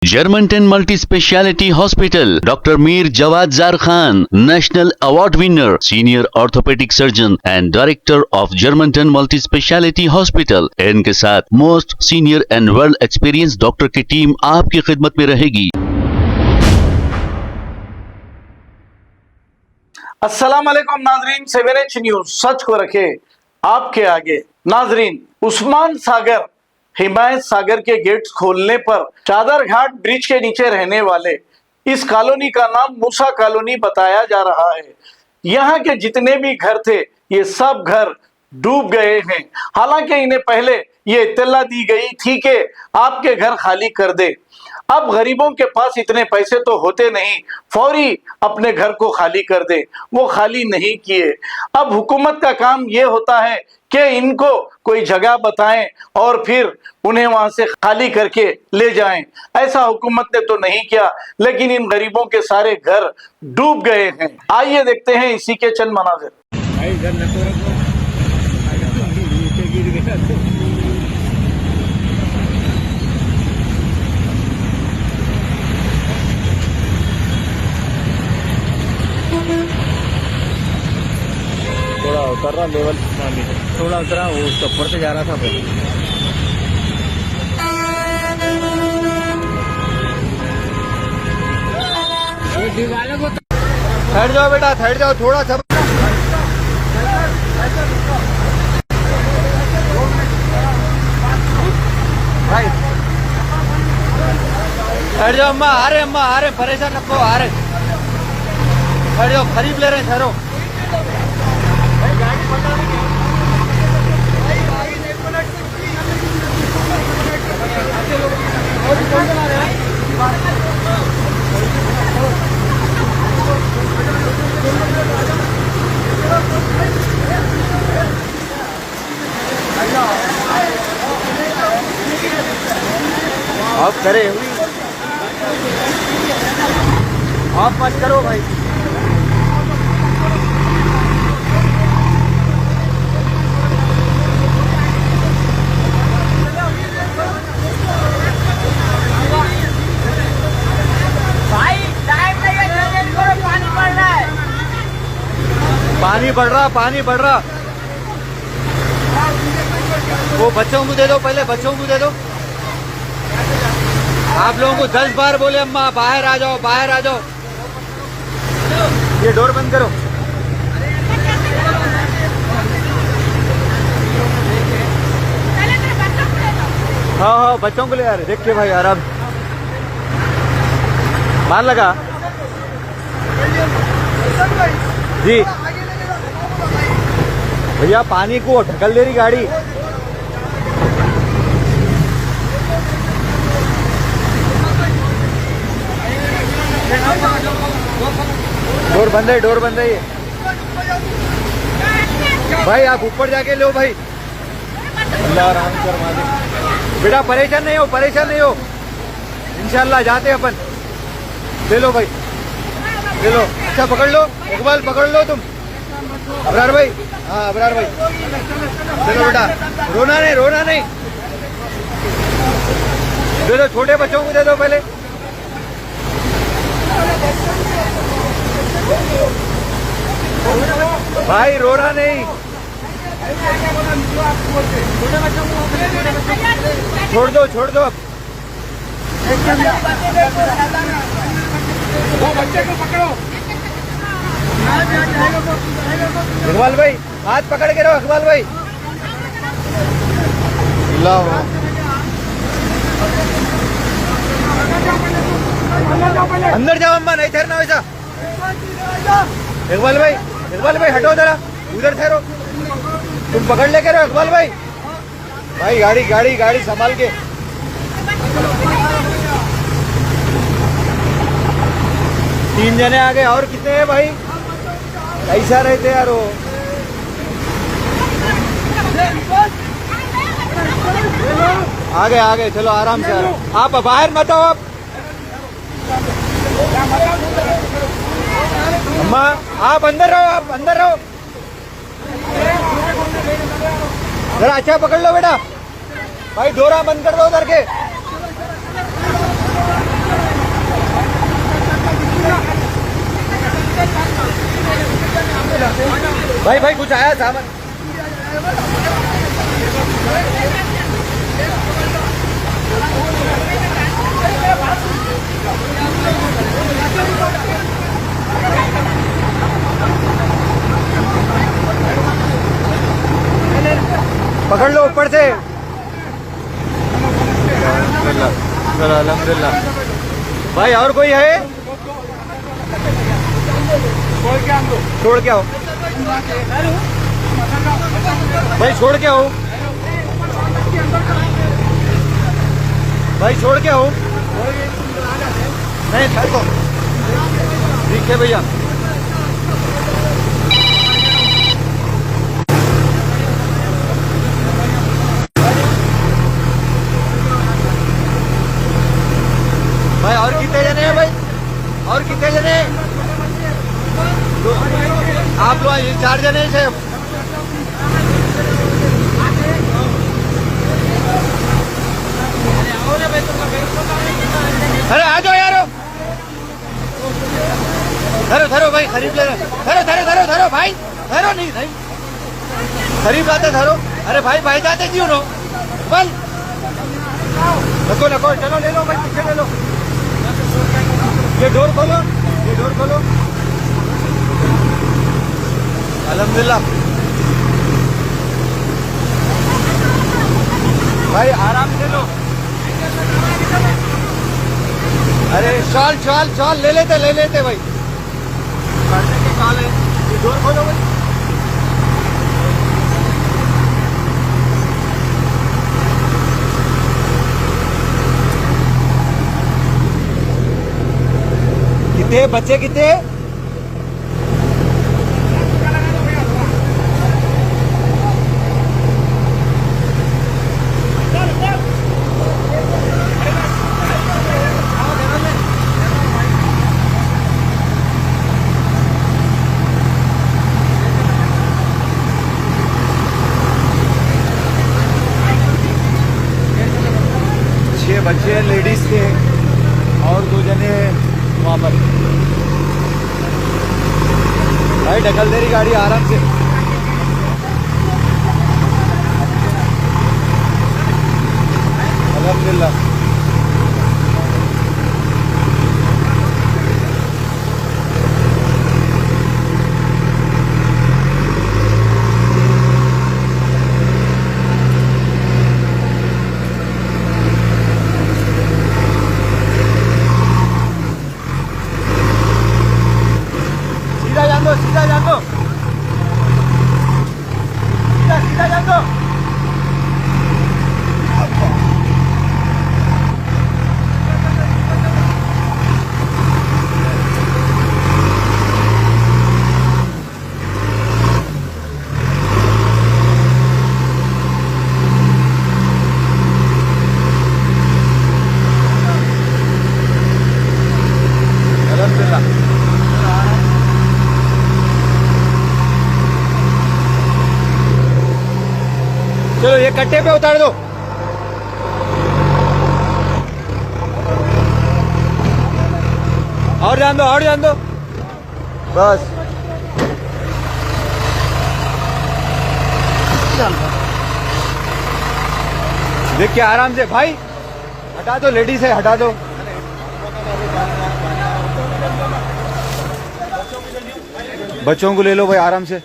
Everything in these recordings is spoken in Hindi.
Germantown Multi Speciality Hospital, Dr. Mir Jawad Zar Khan, National Award winner, Senior Orthopedic Surgeon and Director of Germantown Multi Speciality Hospital. इनके साथ most senior and world experience doctor की टीम आपकी खिदमत में रहेगी। अस्सलाम वालेकुम नाजरीन, 7H न्यूज सच को रखे आपके आगे। नाजरीन, उस्मान सागर हिमायत सागर के गेट्स खोलने पर चादर घाट ब्रिज के नीचे रहने वाले इस कॉलोनी का नाम मूसा कॉलोनी बताया जा रहा है। यहाँ के जितने भी घर थे ये सब घर डूब गए हैं। हालांकि इन्हें पहले ये इत्तला दी गई थी कि आपके घर खाली कर दे। अब गरीबों के पास इतने पैसे तो होते नहीं फौरी अपने घर को खाली कर दे, वो खाली नहीं किए। अब हुकूमत का काम ये होता है कि इनको कोई जगह बताएं और फिर उन्हें वहां से खाली करके ले जाएं। ऐसा हुकूमत ने तो नहीं किया, लेकिन इन गरीबों के सारे घर डूब गए हैं। आइए देखते हैं इसी के चंद मनाजिर। थोड़ा उतर रहा लेवल पानी थोड़ा उतरा, वो उसका ऊपर से जा रहा था फिर। ठहर जाओ बेटा, ठहर जाओ थोड़ा सा। ठहर जाओ अम्मा, आ रहे परेशान रखो, आ रहे। ठहर जाओ, खरीद ले रहे हैं, ठहरो। आप करे आप मत करो भाई। पानी बढ़ रहा। वो बच्चों को दे दो, पहले बच्चों को दे दो। आप लोगों को 10 बार बोले अम्मा बाहर आ जाओ, बाहर आ जाओ। ये डोर बंद करो। हाँ बच्चों को ले आ रहे। देख के भाई आराम। मार लगा जी भैया, पानी को ढकल दे रही गाड़ी। डोर बंद है ये। भाई आप ऊपर जाके लो भाई। अल्लाह रहम कर मालिक। बेटा परेशान नहीं हो, इंशाल्लाह जाते अपन। ले लो भाई, ले लो। अच्छा पकड़ लो, इकबाल पकड़ लो तुम। अबरार भाई, हाँ अबरार भाई, चलो बेटा। रोना नहीं। दे दो, छोटे बच्चों को दे दो पहले। भाई रोना नहीं, छोड़ दो अब। वो बच्चे को पकड़ो। इकबाल भाई हाथ पकड़ के रहो, इकबाल भाई। अंदर जाओ अम्मा, नहीं ठहरना वैसा। इकबाल भाई हटो जरा, उधर ठहरो। तुम पकड़ लेके रहो इकबाल भाई। भाई गाड़ी संभाल के। तीन जने आ गए, और कितने हैं भाई? ऐसा रहते यार वो। आ गए चलो आराम से। आप बाहर मत आओ। आप अम्मा आप अंदर रहो। जरा अच्छा पकड़ लो बेटा। भाई डोरा बंद कर दो उधर के। भाई भाई कुछ आया सामान। पकड़ लो ऊपर से। चलो अल्हम्दुलिल्लाह। भाई और कोई है? छोड़ के आओ भाई, छोड़ के आओ भाई, छोड़ के आओ। नहीं ठहर दो, ठीक है भैया। भाई और कितने जने हैं भाई? और कितने जने हैं? आप लोग 4 जने से। अरे आ जाओ यारो। धरो धरो भाई, खरीद ले। धरो धरो धरो धरो भाई, धरो नहीं नहीं खरीद लाते धरो। अरे भाई भाई जाते क्यों नो बल नको नको, चलो ले लो भाई, पीछे ले लो। ये डोर खोलो, ये डोर खोलो। अल्हम्दुलिल्लाह भाई, आराम से लो। अरे शॉल शॉल शॉल ले लेते भाई, शॉल है। ये डोर खोलो भाई। कितने बच्चे कितने? बच्चे लेडीज थे और 2 जने वहाँ पर। भाई ढकल दे रही गाड़ी आराम से। अल्हम्दुलिल्लाह। सीधा जान दो, सीधा जान दो, सीधा सीधा जान दो। अल्हम्दुलिल्लाह। चलो ये कट्टे पे उतार दो। और जान दो, और जान दो बस। देख के आराम से भाई, हटा दो, लेडीज है हटा दो। बच्चों को ले लो भाई आराम से।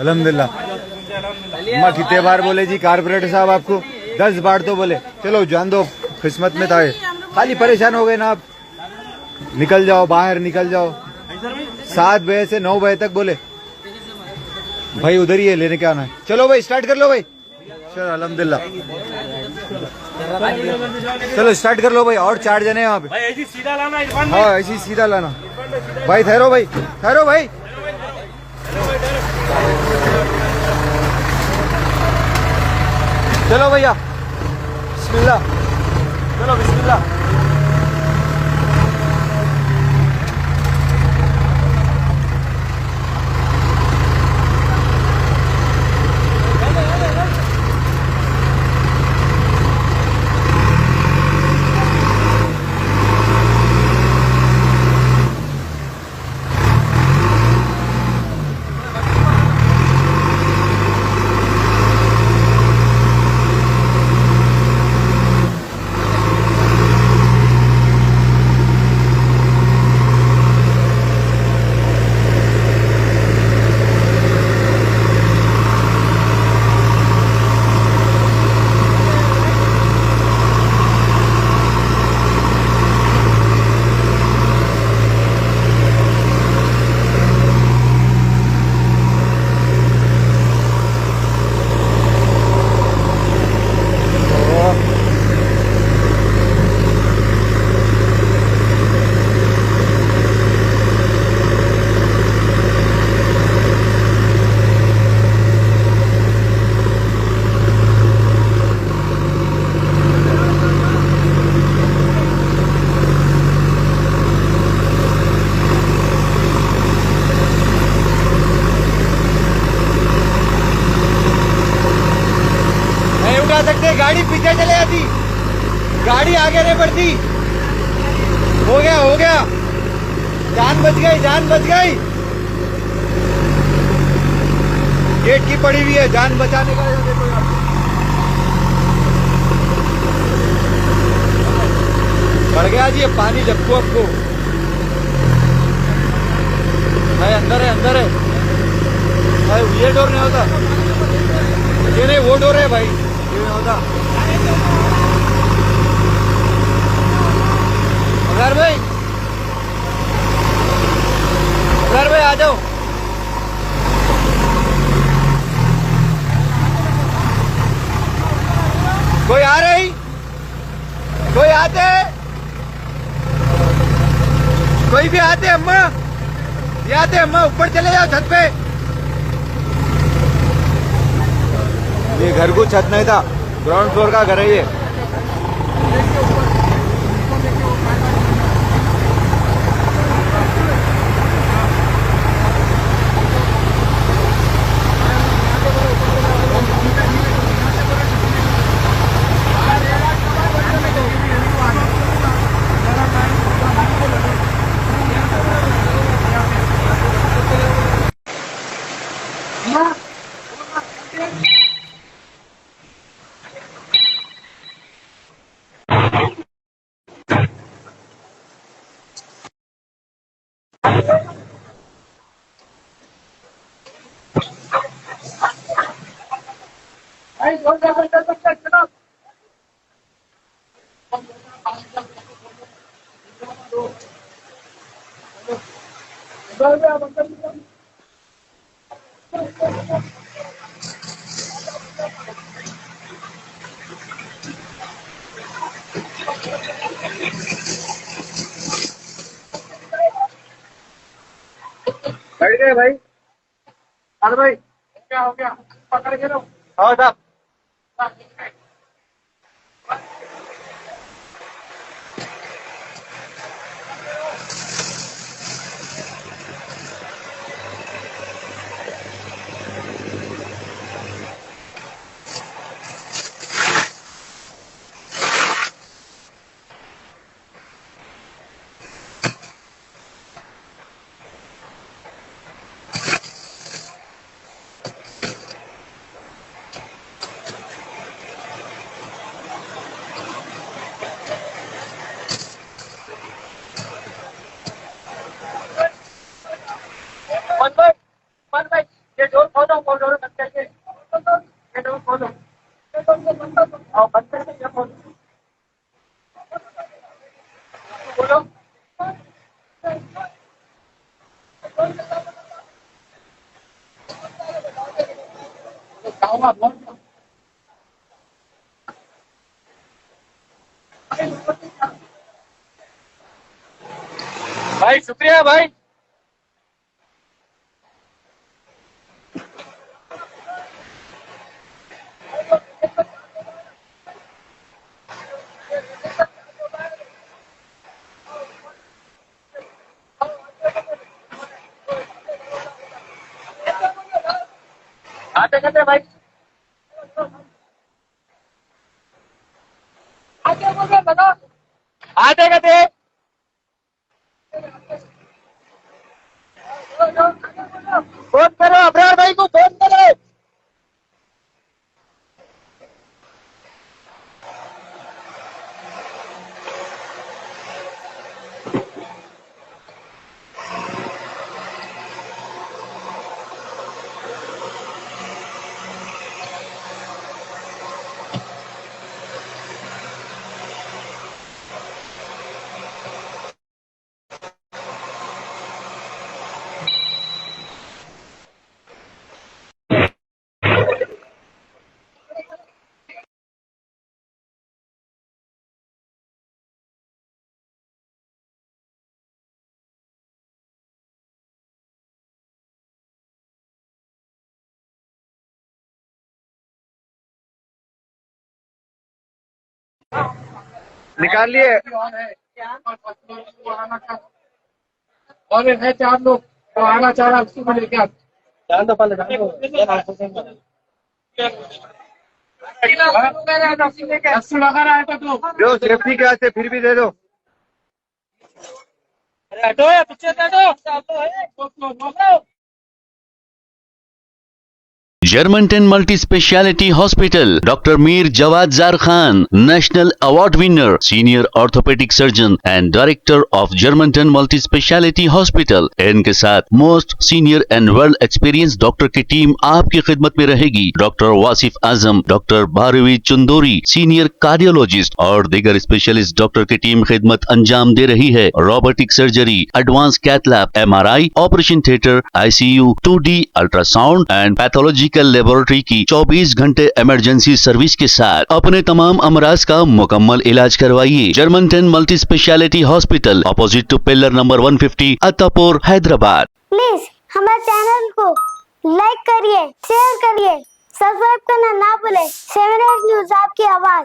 अल्हम्दुलिल्लाह। अम्मा कितने बार बोले जी कारपोरेटर साहब आपको? 10 बार तो बोले। चलो जान दो, किस्मत में था ये। खाली परेशान हो गए ना आप। निकल जाओ बाहर, निकल जाओ। 7 बजे से 9 बजे तक बोले भाई, उधर ही है, लेने के आना है। चलो भाई स्टार्ट कर लो भाई। चलो अल्हम्दुलिल्लाह, चलो स्टार्ट कर लो भाई। और 4 जने हैं वहाँ पे। ऐसी सीधा लाना इरफान हाँ ऐसी सीधा लाना भाई। ठहरो भाई, ठहरो भाई। चलो भैया, बिस्मिल्लाह। चलो बिस्मिल्लाह। पीछे चले जाती, गाड़ी आगे नहीं बढ़ती। हो गया हो गया, जान बच गई, जान बच गई। गेट की पड़ी हुई है, जान बचाने का। देखो यार, बढ़ गया जी, ये पानी झपको आपको। भाई अंदर है, अंदर है भाई। ये डोर नहीं होता, ये नहीं, वो डोर है भाई, ये नहीं होता। अगर भाई, अगर भाई आ जाओ। कोई आ रही, कोई आते, कोई भी आते अम्मा, ये आते अम्मा, ऊपर चले जाओ छत पे। ये घर को छत नहीं था, ग्राउंड फ्लोर का घर है ये। बैठ गए भाई, अरे भाई क्या हो गया, पकड़ के लो। हाँ साहब, ये डोर खोलो, वो डोर बंद करके, ये डोर खोलो, और बंद करके ये खोलो, बोलो। भाई शुक्रिया भाई। आते करते भाई, आते बोलो बताओ, आते करते फोन करो, अब्रार भाई को फोन करो। निकाल लिए और है 4 लोग तो आना चाह रहा, उसको लेके आप जान दो, पहले जान दो। जो सेफ्टी के वास्ते फिर भी दे दो। Germantown Multi Speciality Hospital, Dr. Mir Jawad Zar Khan, National Award winner, Senior Orthopedic Surgeon and Director of Germantown Multi Speciality Hospital. इनके साथ most senior and world experience doctor की टीम आपकी खिदमत में रहेगी। Doctor Wasif Azam, doctor Bharvi Chandori, senior cardiologist और दीगर स्पेशलिस्ट डॉक्टर की टीम खिदमत अंजाम दे रही है। Robotic surgery, advance cath lab, MRI, operation theatre, ICU, 2D ultrasound and pathological laboratory की 24 घंटे इमरजेंसी सर्विस के साथ अपने तमाम अमराज का मुकम्मल इलाज करवाइए। Germanten multi speciality hospital, opposite to pillar number 150, Attapur, Hyderabad. Please हमारे चैनल को लाइक करिए, शेयर करिए, सब्सक्राइब करना ना भूले। 7 न्यूज़ आपकी आवाज।